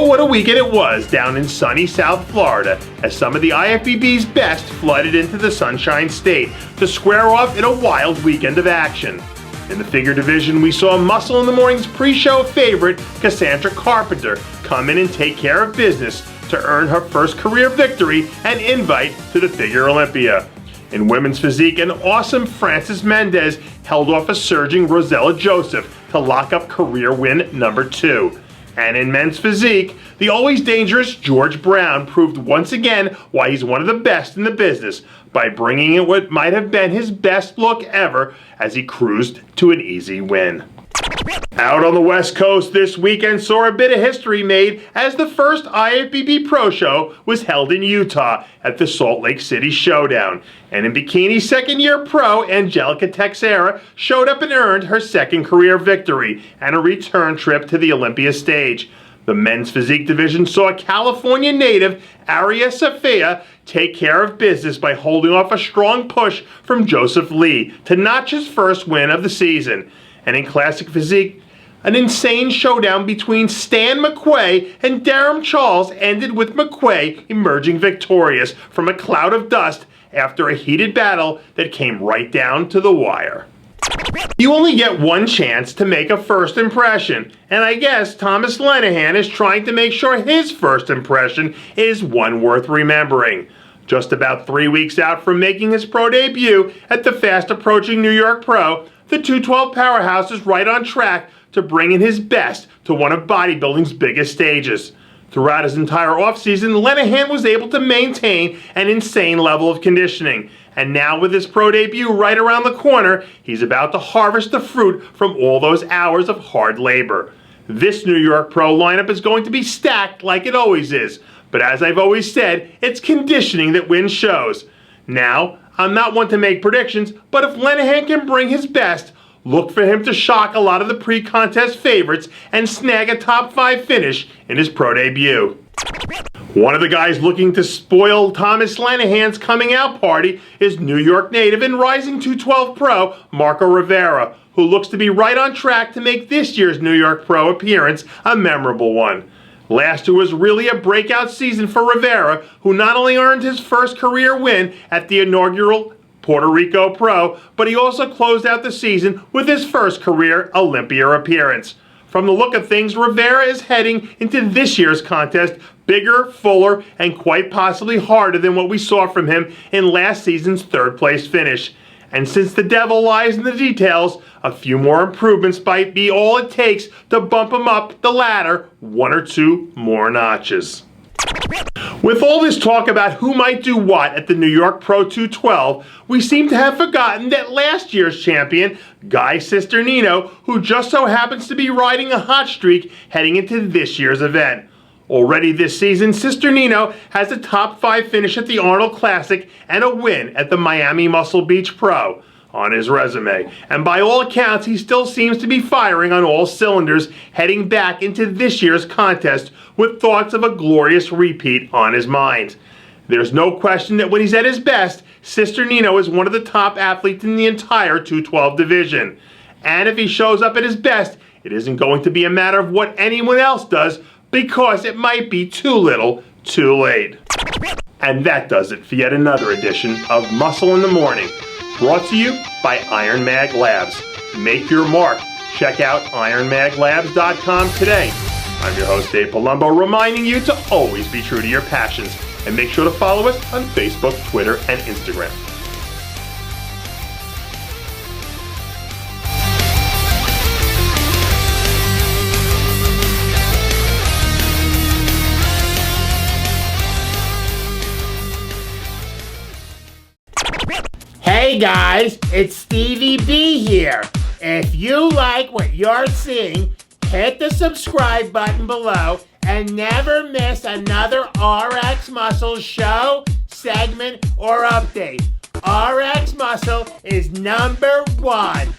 what a weekend it was down in sunny South Florida as some of the IFBB's best flooded into the Sunshine State to square off in a wild weekend of action. In the figure division, we saw Muscle in the Morning's pre-show favorite, Cassandra Carpenter, come in and take care of business to earn her first career victory and invite to the Figure Olympia. In women's physique, an awesome Frances Mendez held off a surging Rosella Joseph to lock up career win number 2. And in men's physique, the always dangerous George Brown proved once again why he's one of the best in the business by bringing in what might have been his best look ever as he cruised to an easy win. Out on the West Coast this weekend saw a bit of history made as the first IFBB Pro Show was held in Utah at the Salt Lake City Showdown. And in bikini second-year pro, Angelica Texera showed up and earned her second career victory and a return trip to the Olympia stage. The men's physique division saw California native Aria Safia take care of business by holding off a strong push from Joseph Lee to notch his first win of the season. And in classic physique, an insane showdown between Stan McQuay and Darren Charles ended with McQuay emerging victorious from a cloud of dust after a heated battle that came right down to the wire. You only get one chance to make a first impression, and I guess Thomas Lenihan is trying to make sure his first impression is one worth remembering. Just about 3 weeks out from making his pro debut at the fast-approaching New York Pro, the 212 powerhouse is right on track to bring in his best to one of bodybuilding's biggest stages. Throughout his entire offseason, Lenihan was able to maintain an insane level of conditioning. And now with his pro debut right around the corner, he's about to harvest the fruit from all those hours of hard labor. This New York Pro lineup is going to be stacked like it always is. But as I've always said, it's conditioning that wins shows. Now, I'm not one to make predictions, but if Lenihan can bring his best, look for him to shock a lot of the pre-contest favorites and snag a top 5 finish in his pro debut. One of the guys looking to spoil Thomas Lenihan's coming out party is New York native and rising 212 pro Marco Rivera, who looks to be right on track to make this year's New York Pro appearance a memorable one. Last year was really a breakout season for Rivera, who not only earned his first career win at the inaugural Puerto Rico Pro, but he also closed out the season with his first career Olympia appearance. From the look of things, Rivera is heading into this year's contest bigger, fuller, and quite possibly harder than what we saw from him in last season's third-place finish. And since the devil lies in the details, a few more improvements might be all it takes to bump him up the ladder 1 or 2 more notches. With all this talk about who might do what at the New York Pro 212, we seem to have forgotten that last year's champion, Guy Cisternino, who just so happens to be riding a hot streak heading into this year's event. Already this season, Cisternino has a top 5 finish at the Arnold Classic and a win at the Miami Muscle Beach Pro on his resume. And by all accounts, he still seems to be firing on all cylinders heading back into this year's contest with thoughts of a glorious repeat on his mind. There's no question that when he's at his best, Cisternino is one of the top athletes in the entire 212 division. And if he shows up at his best, it isn't going to be a matter of what anyone else does, because it might be too little, too late. And that does it for yet another edition of Muscle in the Morning, brought to you by Iron Mag Labs. Make your mark. Check out ironmaglabs.com today. I'm your host, Dave Palumbo, reminding you to always be true to your passions, and make sure to follow us on Facebook, Twitter, and Instagram. Hey guys, it's Stevie B here. If you like what you're seeing, hit the subscribe button below and never miss another RxMuscle show, segment, or update. RxMuscle is #1.